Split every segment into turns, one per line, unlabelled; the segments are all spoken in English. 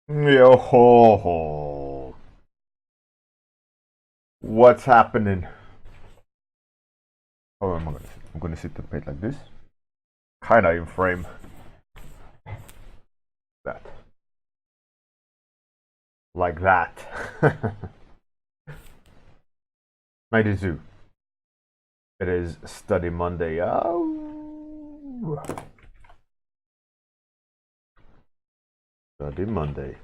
Yo ho ho. What's happening? Oh, am I gonna sit? I'm gonna sit the plate like this. Kinda in frame. That. Like that. 92. It is study Monday. Oh. Study Monday.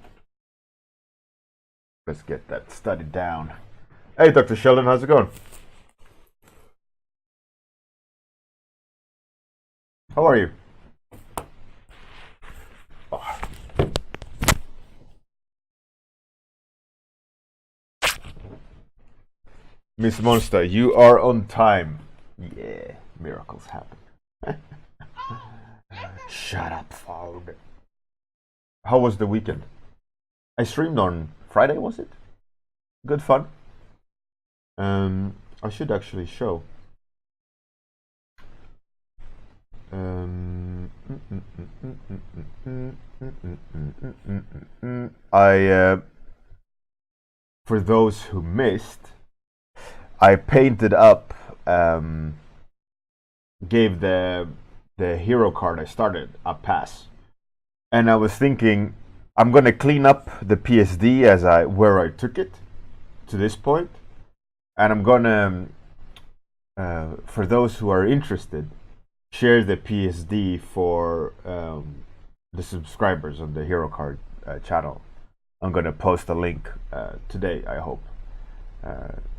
Let's get that study down. Hey, Dr. Sheldon, how's it going? How are you? Oh. Miss Monster, you are on time. Yeah, miracles happen. Shut up, phone. How was the weekend? I streamed on Friday, was it? Good fun. I should actually show. For those who missed, I painted up, gave the hero card I started a pass, and I was thinking I'm gonna clean up the PSD as where I took it to this point, and I'm gonna, for those who are interested, share the PSD for the subscribers on the hero card channel. I'm gonna post a link today, I hope,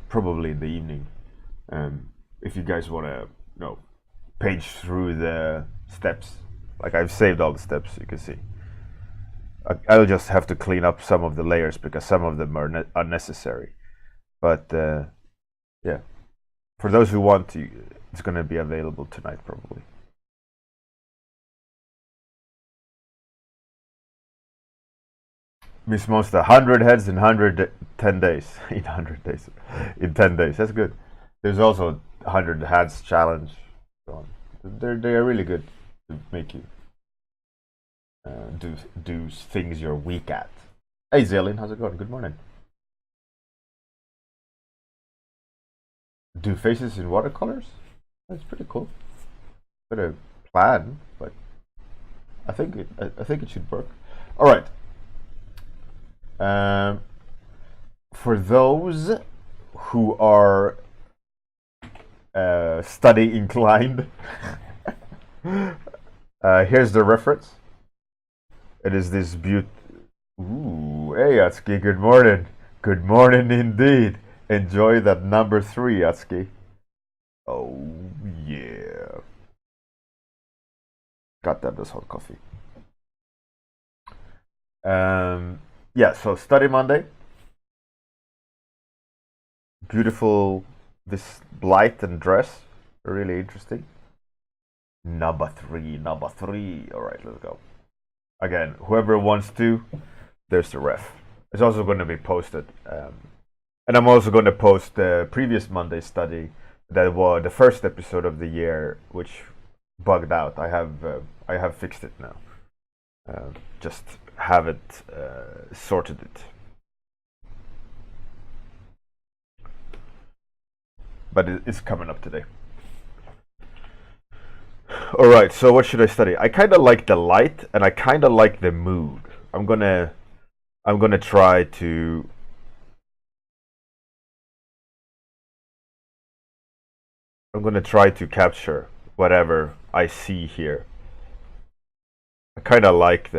probably in the evening. If you guys wanna, page through the steps, like I've saved all the steps, you can see. I'll just have to clean up some of the layers because some of them are unnecessary. But yeah, for those who want to, it's gonna be available tonight probably. Miss Monster, 100 heads in 110 days. In 100 days. In 10 days. That's good. There's also 100 heads challenge. They're really good to make you do things you're weak at. Hey Zillion, how's it going? Good morning. Do faces in watercolors? That's pretty cool. Bit of plan, but I think it should work. All right. For those who are study inclined, here's the reference. It is this Ooh, hey Atsuki, good morning. Good morning indeed. Enjoy that number 3, Atsuki. Oh yeah. Got that this hot coffee. Yeah, so study Monday. Beautiful, this light and dress, really interesting. Number 3, number 3. All right, let's go. Again, whoever wants to, there's the ref. It's also going to be posted. And I'm also going to post the previous Monday study that was the first episode of the year, which bugged out. I have fixed it now. Just haven't sorted it. But it's coming up today. All right, so what should I study? I kind of like the light, and I kind of like the mood. I'm gonna try to. I'm gonna try to capture whatever I see here. I kind of like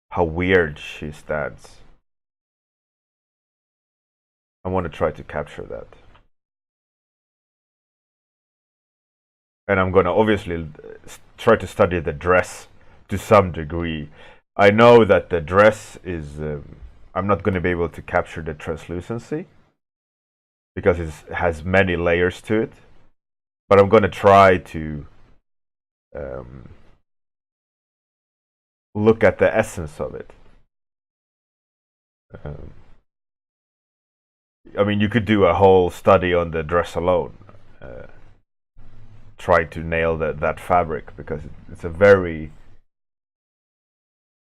how weird she stands. I want to try to capture that. And I'm going to obviously try to study the dress to some degree. I know that the dress is, I'm not going to be able to capture the translucency because it has many layers to it. But I'm going to try to look at the essence of it. I mean, you could do a whole study on the dress alone. Try to nail that fabric because it's a very,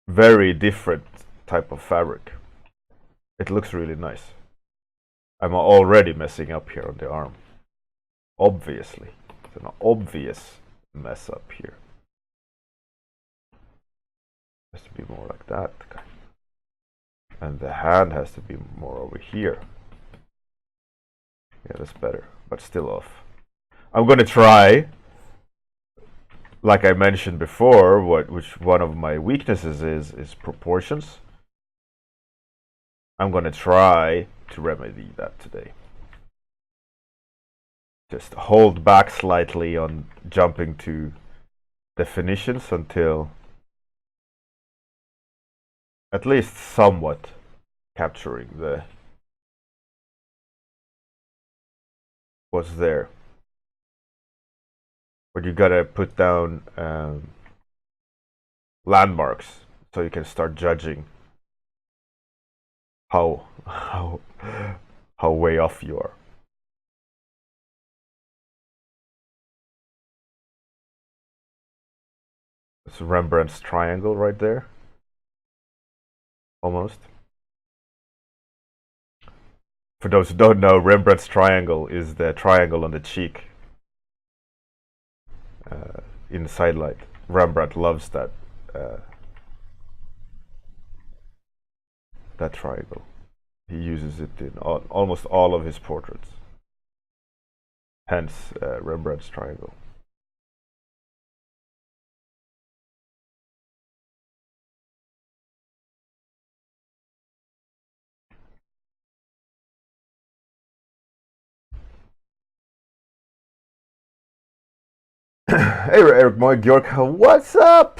very different type of fabric. It looks really nice. I'm already messing up here on the arm. Obviously. It's an obvious mess up here. It has to be more like that. And the hand has to be more over here. Yeah, that's better, but still off. I'm gonna try, like I mentioned before, which one of my weaknesses is proportions. I'm gonna try to remedy that today. Just hold back slightly on jumping to definitions until at least somewhat capturing the what's there. But you gotta put down landmarks so you can start judging how way off you are. It's Rembrandt's triangle right there. Almost. For those who don't know, Rembrandt's triangle is the triangle on the cheek in the sidelight. Rembrandt loves that that triangle. He uses it in almost all of his portraits. Hence, Rembrandt's triangle. Hey, Eric Bjorn, what's up?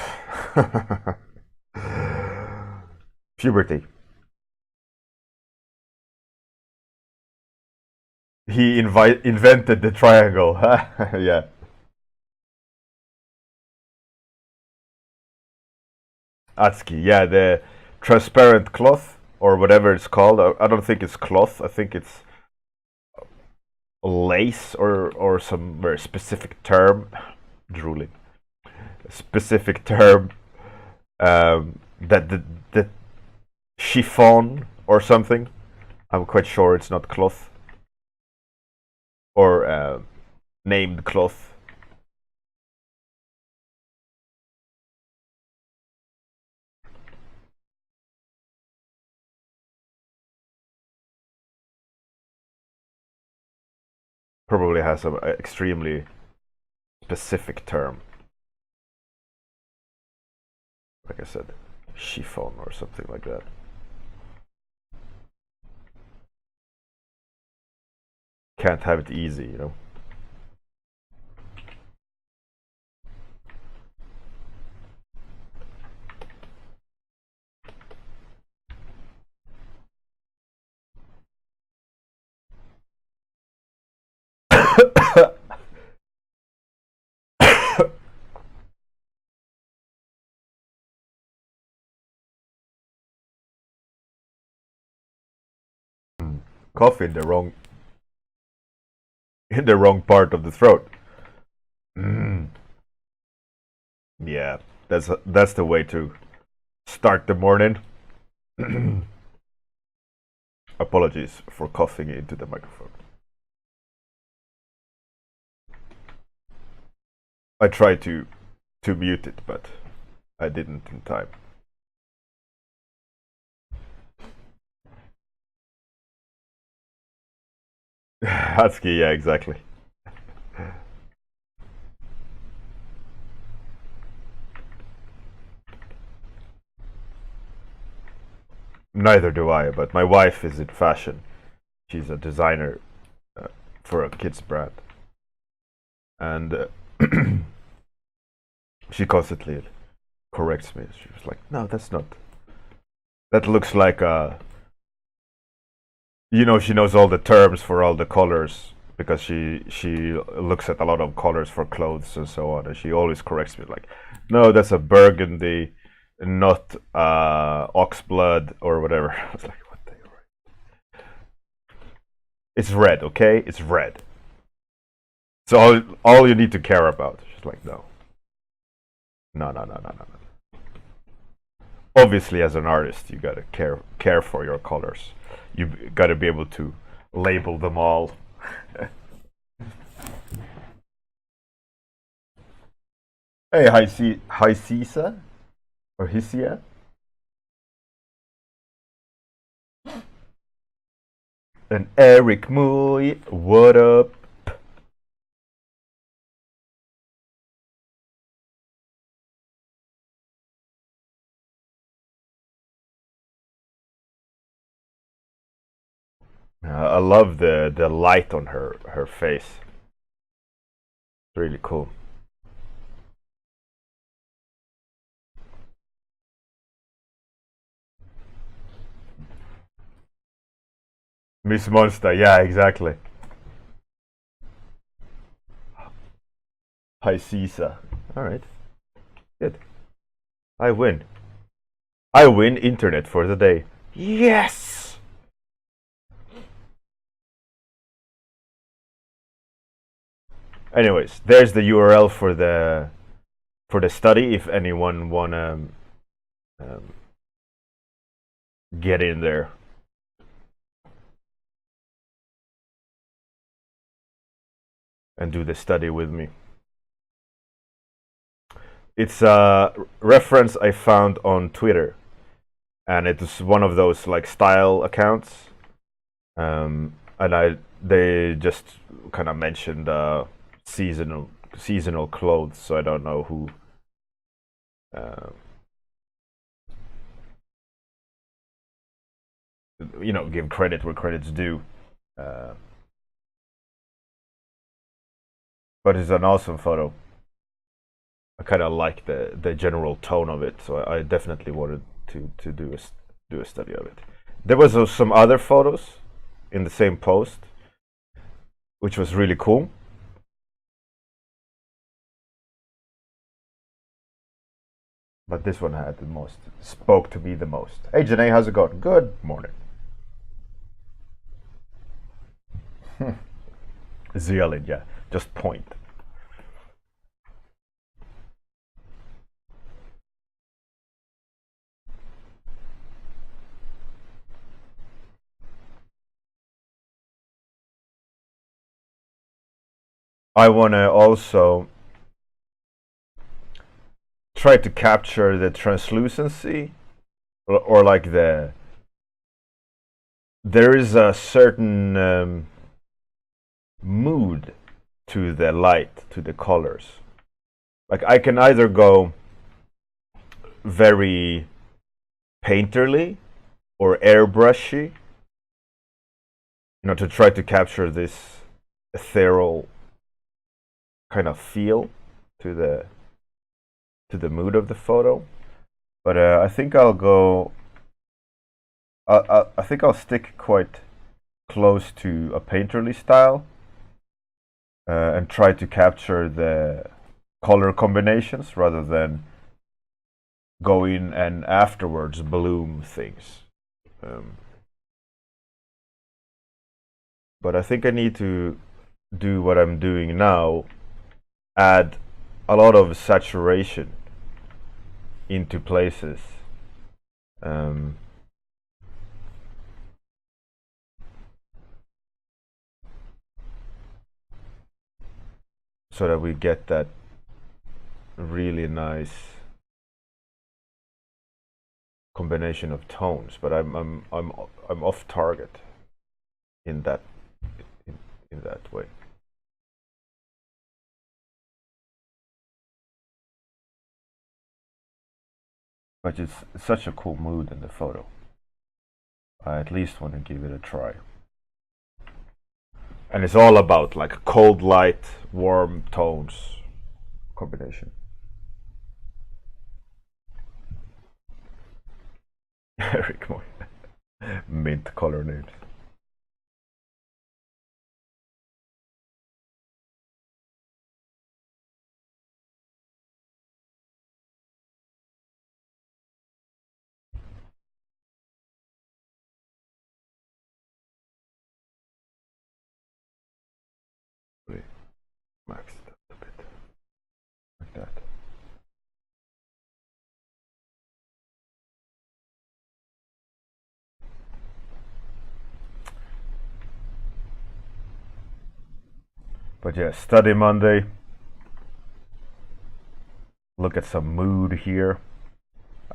Puberty. He invented the triangle. Yeah. Atsuki, yeah, the transparent cloth or whatever it's called. I don't think it's cloth. I think it's lace or some very specific term. Drooling. A specific term that the chiffon or something. I'm quite sure it's not cloth or named cloth. Probably has an extremely specific term. Like I said, chiffon or something like that. Can't have it easy, you know. Cough in the wrong part of the throat. Yeah, that's the way to start the morning. Apologies for coughing into the microphone. I tried to mute it, but I didn't in time. Husky, yeah, exactly. Neither do I, but my wife is in fashion. She's a designer for a kids brand. And she constantly corrects me. She was like, no, that's not. That looks like a... You know, she knows all the terms for all the colors because she looks at a lot of colors for clothes and so on. And she always corrects me like, no, that's a burgundy, not oxblood or whatever. I was like, what the hell? It's red, okay? It's red. So all you need to care about. She's like, no. No. obviously, as an artist, you gotta care for your colors. You gotta be able to label them all. Hey, hi Cisa or Hisia. And Eric Moy, what up? I love the light on her face. Really cool. Miss Monster, yeah, exactly. Hi Cisa. All right, good. I win. I win internet for the day. Yes. Anyways, there's the URL for the study if anyone wanna um, get in there. And do the study with me. It's a reference I found on Twitter, and it's one of those like style accounts. And they just kind of mentioned seasonal clothes, so I don't know who. Uh, give credit where credit's due. Uh, but it's an awesome photo. I kind of like the general tone of it, so I definitely wanted to do a study of it. There was some other photos in the same post, which was really cool. But this one had the most, spoke to me the most. Hey Janae, how's it going? Good morning. Zealot, yeah, just point. I want to also try to capture the translucency, or like there is a certain mood to the light, to the colors. Like I can either go very painterly or airbrushy, to try to capture this ethereal kind of feel to the mood of the photo. But I think I'll go. I think I'll stick quite close to a painterly style, and try to capture the color combinations rather than go in and afterwards bloom things. But I think I need to do what I'm doing now, add a lot of saturation into places. So that we get that really nice combination of tones. But I'm off target in that in that way. But it's such a cool mood in the photo. I at least want to give it a try. And it's all about like cold light, warm tones combination. Eric Moy. Mint color names. Wait, max it a bit. Like that. But yeah, study Monday. Look at some mood here.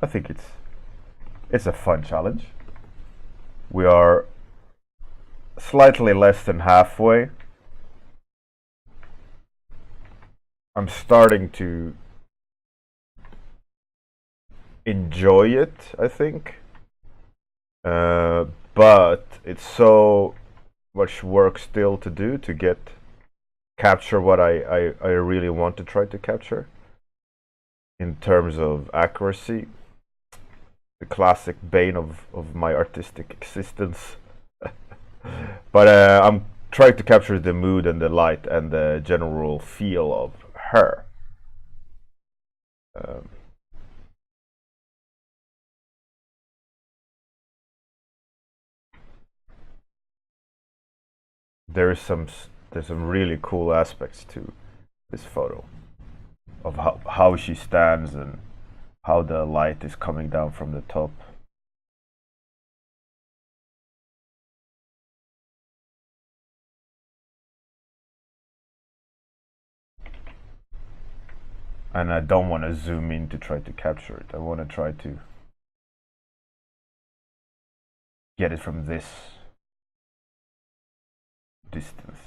I think it's a fun challenge. We are slightly less than halfway. I'm starting to enjoy it, I think. But it's so much work still to do to capture what I really want to try to capture in terms of accuracy. The classic bane of my artistic existence. But I'm trying to capture the mood and the light and the general feel of her. There's some really cool aspects to this photo of how she stands and how the light is coming down from the top. And I don't want to zoom in to try to capture it. I want to try to get it from this distance.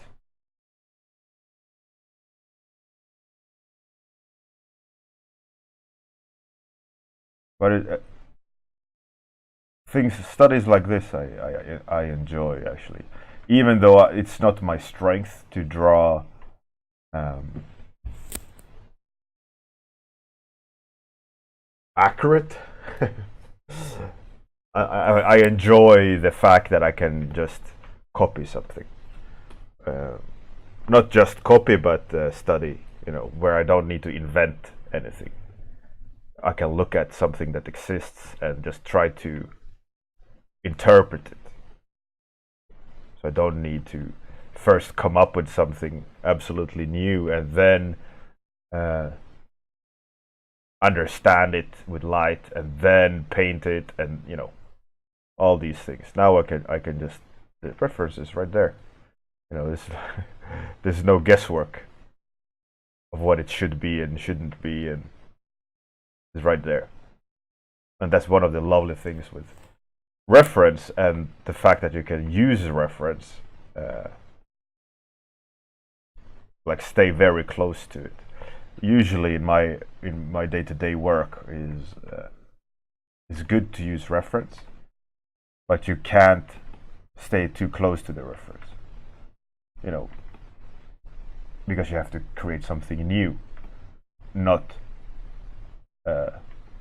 But studies like this, I enjoy actually, even though it's not my strength to draw accurate. I enjoy the fact that I can just copy something, not just copy, but study. Where I don't need to invent anything. I can look at something that exists and just try to interpret it. So I don't need to first come up with something absolutely new and then understand it with light and then paint it and all these things. Now I can just, the reference is right there. There's no guesswork of what it should be and shouldn't be, and it's right there. And that's one of the lovely things with reference and the fact that you can use reference, like stay very close to it. Usually in my day-to-day work is good to use reference, but you can't stay too close to the reference, because you have to create something new, not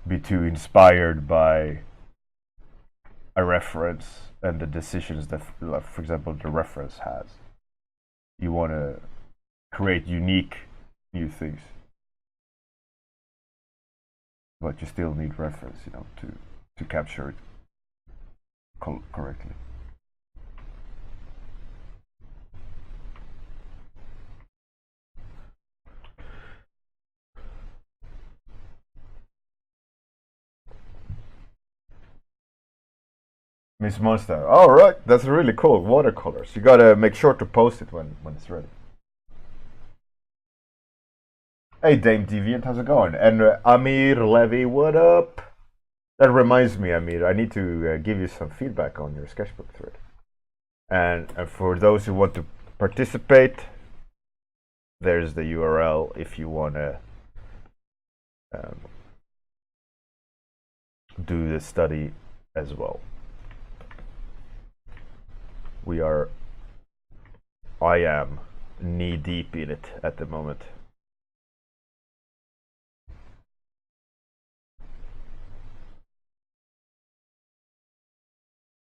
be too inspired by a reference and the decisions that, for example, the reference has. You want to create unique new things, but you still need reference, to capture it correctly. Miss Monster. All right, that's really cool. Watercolors. You gotta make sure to post it when it's ready. Hey, Dame Deviant, how's it going? And Amir Levy, what up? That reminds me, Amir, I need to give you some feedback on your sketchbook thread. And for those who want to participate, there's the URL if you want to do the study as well. I am knee deep in it at the moment.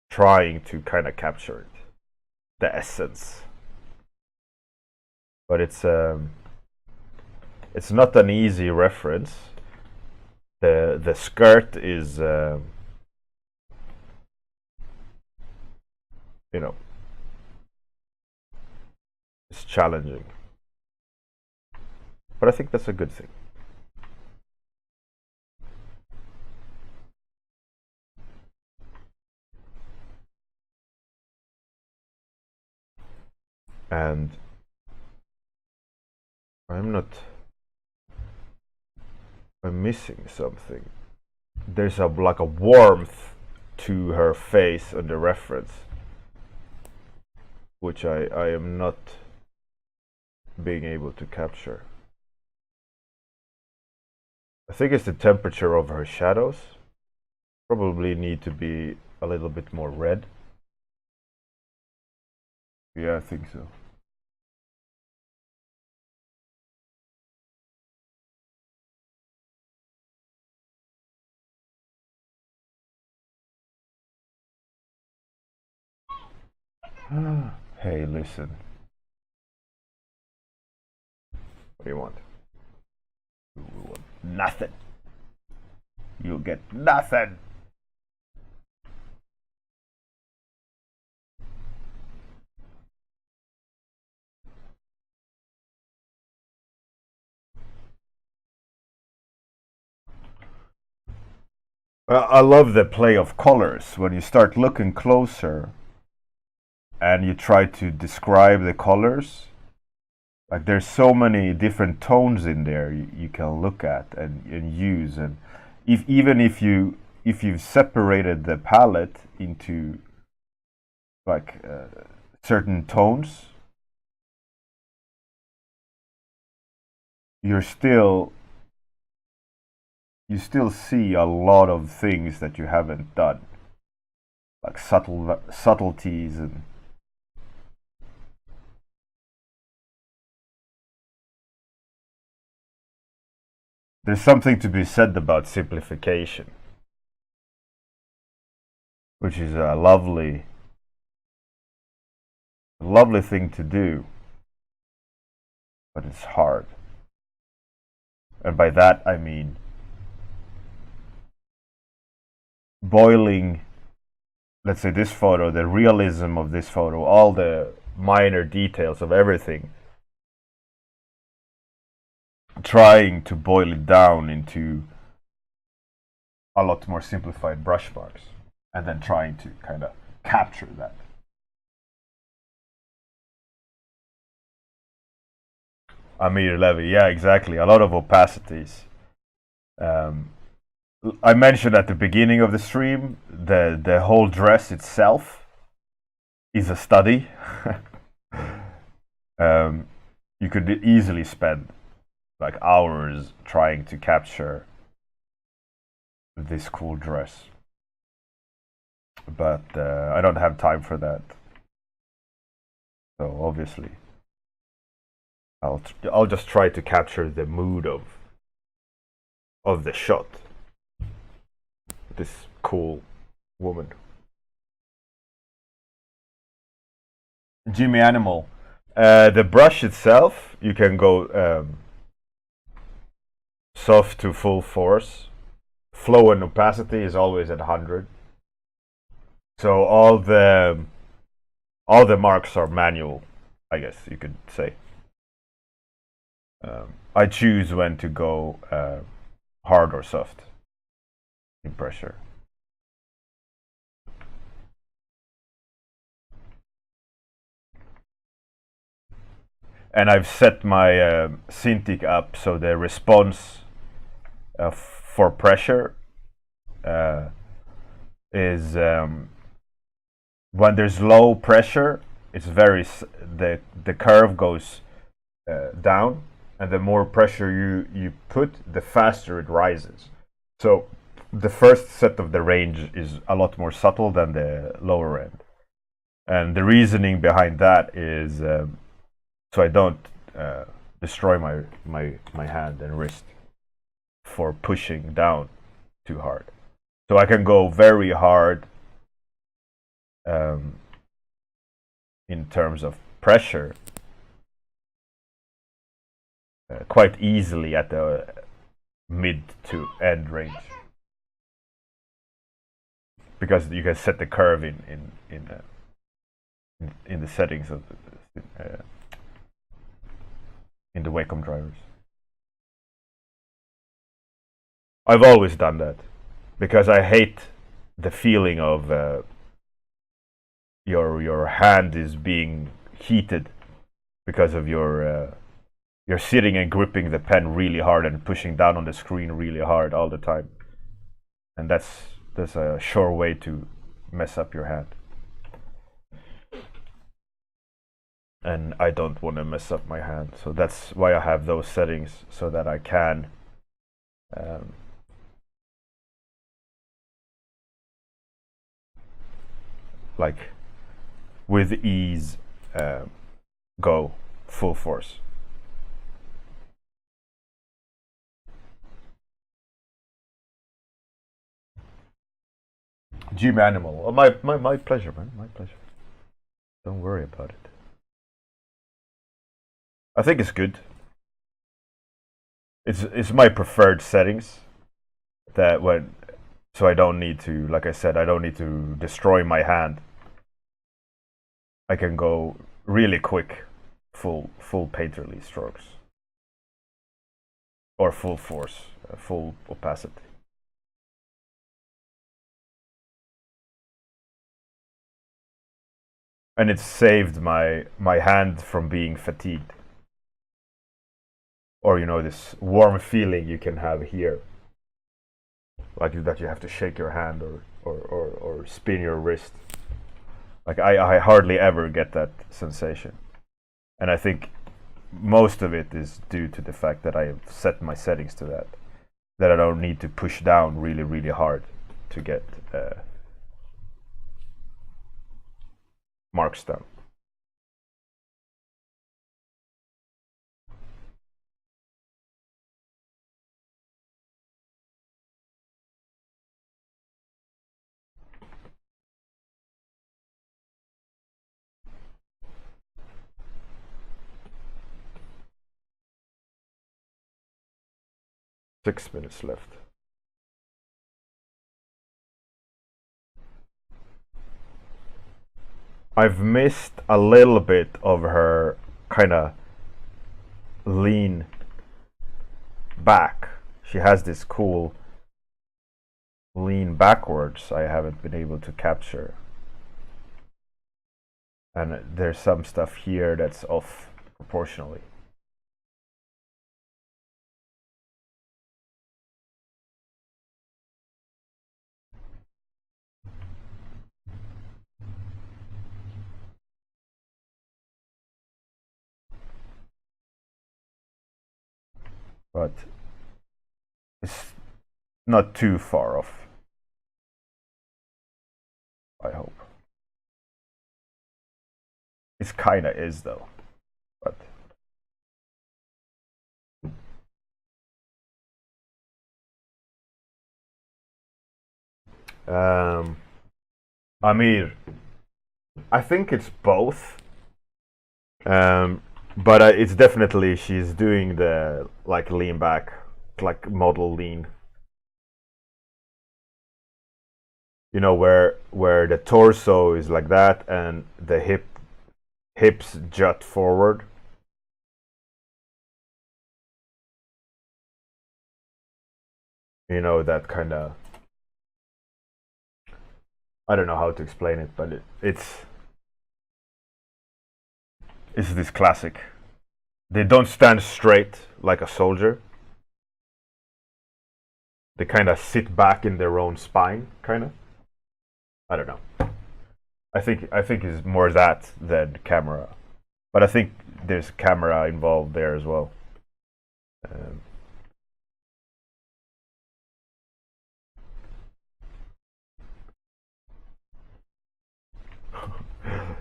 Trying to kind of capture it, the essence. But it's not an easy reference. The skirt is it's challenging, but I think that's a good thing. And I'm missing something. There's like a warmth to her face on the reference, which I am not being able to capture. I think it's the temperature of her shadows. Probably need to be a little bit more red. Yeah, I think so. Hey, listen. What do you want? You want nothing. You get nothing. I love the play of colors. When you start looking closer and you try to describe the colors, like there's so many different tones in there you can look at and use. And even if you've separated the palette into like certain tones, you still see a lot of things that you haven't done, like subtleties. And there's something to be said about simplification, which is a lovely thing to do, but it's hard. And by that I mean boiling, let's say, this photo, the realism of this photo, all the minor details of everything, trying to boil it down into a lot more simplified brush marks, and then trying to kind of capture that. Amir Levy, yeah, exactly. A lot of opacities. I mentioned at the beginning of the stream, the whole dress itself is a study. You could easily spend like hours trying to capture this cool dress, but I don't have time for that. So obviously, I'll just try to capture the mood of the shot. This cool woman. Jimmy Animal. The brush itself, you can go soft to full force. Flow and opacity is always at 100. So all the marks are manual, I guess you could say. I choose when to go hard or soft in pressure. And I've set my Cintiq up so the response for pressure is when there's low pressure, it's the curve goes down, and the more pressure you put, the faster it rises. So the first set of the range is a lot more subtle than the lower end, and the reasoning behind that is so I don't destroy my hand and wrist for pushing down too hard. So I can go very hard in terms of pressure quite easily at the mid to end range, because you can set the curve in the settings of in the Wacom drivers. I've always done that because I hate the feeling of your hand is being heated because of your you're sitting and gripping the pen really hard and pushing down on the screen really hard all the time, and that's a sure way to mess up your hand. And I don't want to mess up my hand, so that's why I have those settings, so that I can like with ease go full force. Gym animal. Oh, my pleasure, man. My pleasure. Don't worry about it. I think it's good. It's my preferred settings. That when, so I don't need to, like I said, I don't need to destroy my hand. I can go really quick, full painterly strokes, or full force, full opacity. And it saved my hand from being fatigued, or you know, this warm feeling you can have here, like that you have to shake your hand or spin your wrist. Like I hardly ever get that sensation, and I think most of it is due to the fact that I have set my settings to that I don't need to push down really hard to get marks down. Six minutes left. I've missed a little bit of her kind of lean back. She has this cool lean backwards I haven't been able to capture. And there's some stuff here that's off proportionally. But it's not too far off, I hope. It kinda is though, but Amir, I think it's both. But it's definitely, she's doing the like lean back, like model lean. You know, where the torso is like that and the hips jut forward. You know, that kind of, I don't know how to explain it, but it's this classic. They don't stand straight like a soldier. They kind of sit back in their own spine, kind of. I don't know. I think it's more that than camera, but I think there's camera involved there as well. Um,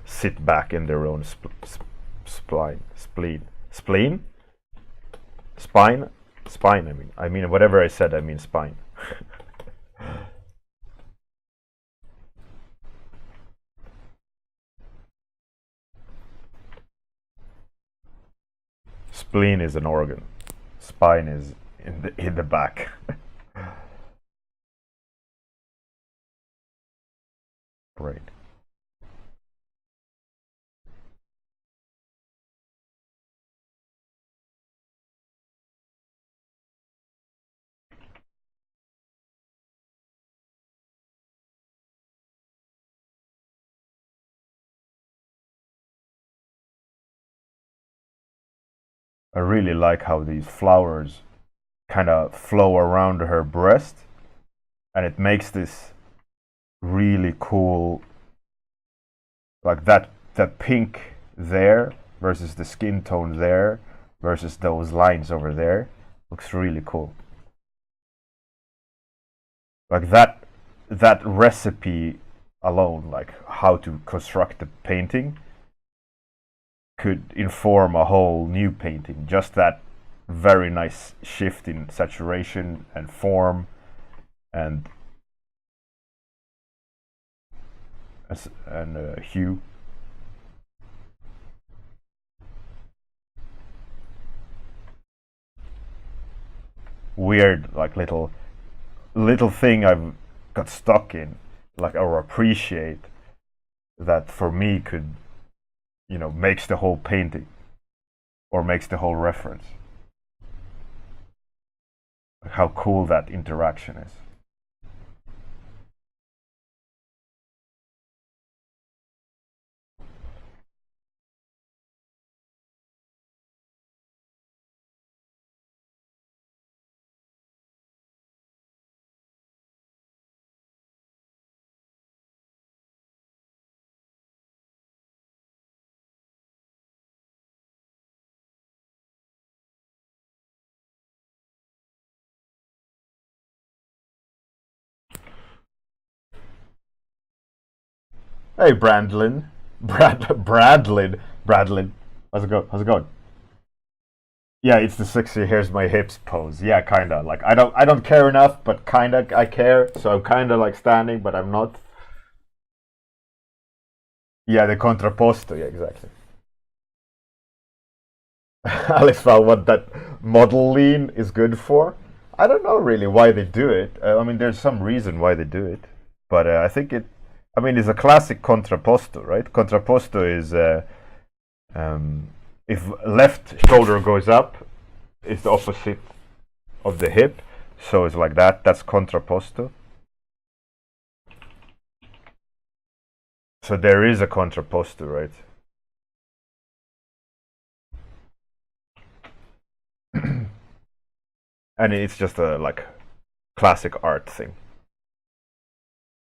sit back in their own spline, spleen, spine, spine. I mean, whatever I said, I mean spine. Spleen is an organ. Spine is in the back. Brain. I really like how these flowers kind of flow around her breast, and it makes this really cool, like that pink there versus the skin tone there versus those lines over there. Looks really cool. Like that recipe alone, like how to construct the painting, could inform a whole new painting. Just that very nice shift in saturation and form and hue. Weird, like little thing I've got stuck in, like, or appreciate, that for me could, you know, makes the whole painting or makes the whole reference. How cool that interaction is. Hey, Brandlin. Bradlin. How's it going? How's it going? Yeah, it's the sexy here's my hips pose. Yeah, kinda. Like I don't care enough, but kinda I care. So I'm kinda like standing, but I'm not. Yeah, the contrapposto. Yeah, exactly. Alex found what that model lean is good for. I don't know really why they do it. I mean, there's some reason why they do it, but I think it. I mean, it's a classic contrapposto, right? Contrapposto is if left shoulder goes up, it's the opposite of the hip, so it's like that. That's contrapposto. So there is a contrapposto, right? And it's just a like classic art thing.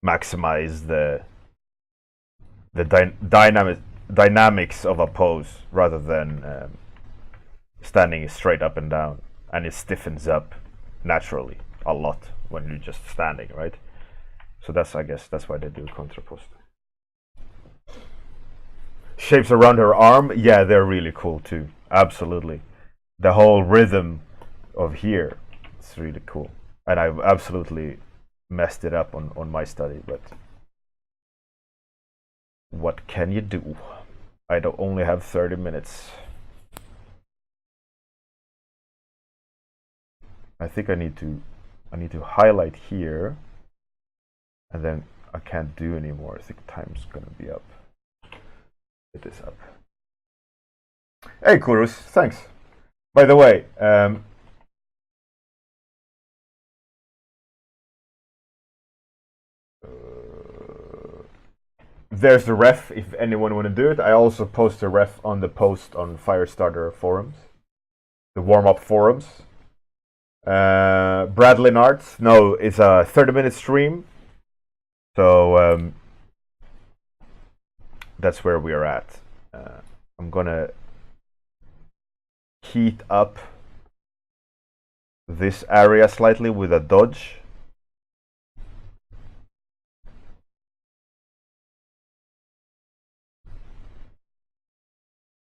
Maximize the dynamics of a pose rather than standing straight up and down, and it stiffens up naturally a lot when you're just standing, right? So that's, I guess that's why they do contrapposto. Shapes around her arm, yeah, they're really cool too. Absolutely, the whole rhythm of here, it's really cool, and I've absolutely messed it up on my study, but what can you do? I don't only have 30 minutes. I think I need to highlight here, and then I can't do anymore. I think time's gonna be up. It is up. Hey, Kurus, thanks. By the way, there's the ref if anyone want to do it. I also post a ref on the post on Firestarter forums, the warm-up forums. Bradlin Arts, no, it's a 30-minute stream, so that's where we are at. I'm gonna heat up this area slightly with a dodge.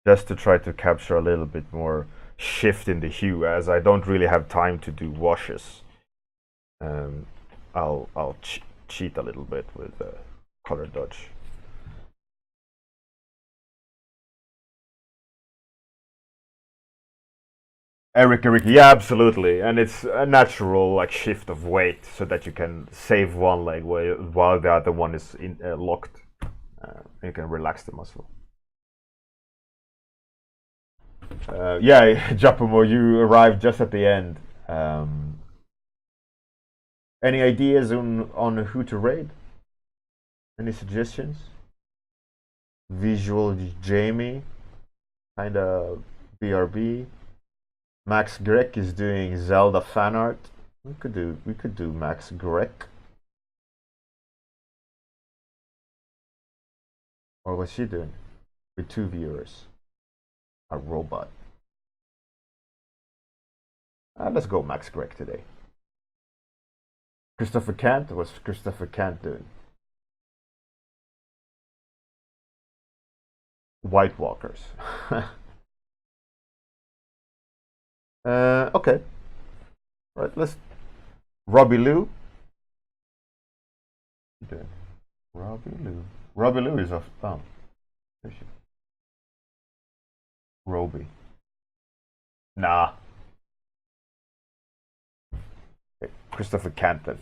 Just to try to capture a little bit more shift in the hue, as I don't really have time to do washes. I'll cheat a little bit with color dodge. Eric, yeah, absolutely, and it's a natural like shift of weight, so that you can save one leg while the other one is locked. You can relax the muscle. Yeah, Giacomo, you arrived just at the end. Any ideas on who to raid? Any suggestions? Visual Jamie, kind of BRB. Max Grek is doing Zelda fan art. We could do Max Grek. Or what's she doing? With 2 viewers. A robot. Let's go Max Grek today. Christopher Kant? What's Christopher Kant doing? White Walkers. Okay. Right, let's... Robbie Lou? Robbie Lou. Robbie Lou is off. Oh. Roby. Nah. Okay. Christopher Canton.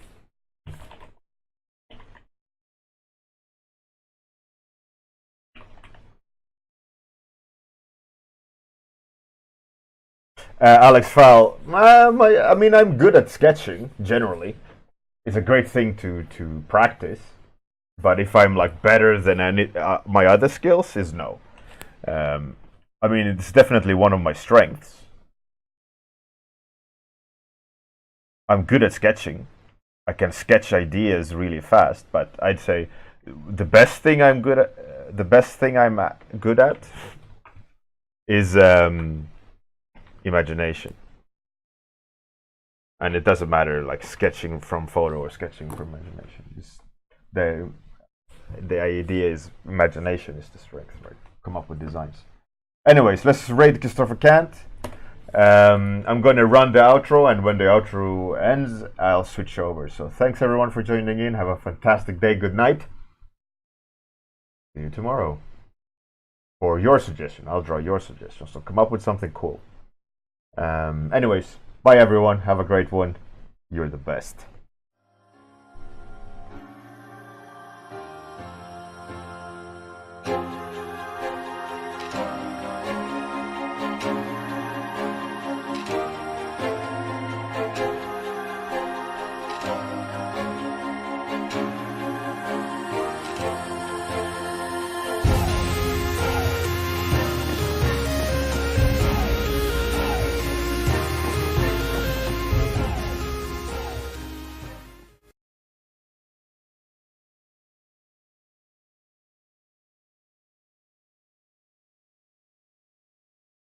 Alex Fowl. I mean, I'm good at sketching generally. It's a great thing to practice. But if I'm like better than any my other skills, is no. I mean, it's definitely one of my strengths. I'm good at sketching. I can sketch ideas really fast, but I'd say the best thing I'm good at, good at is imagination. And it doesn't matter like sketching from photo or sketching from imagination. The idea is imagination is the strength, right? Come up with designs. Anyways, let's rate Christopher Kant. I'm going to run the outro, and when the outro ends, I'll switch over. So thanks everyone for joining in. Have a fantastic day. Good night. See you tomorrow. For your suggestion, I'll draw your suggestion. So come up with something cool. Anyways, bye everyone. Have a great one. You're the best.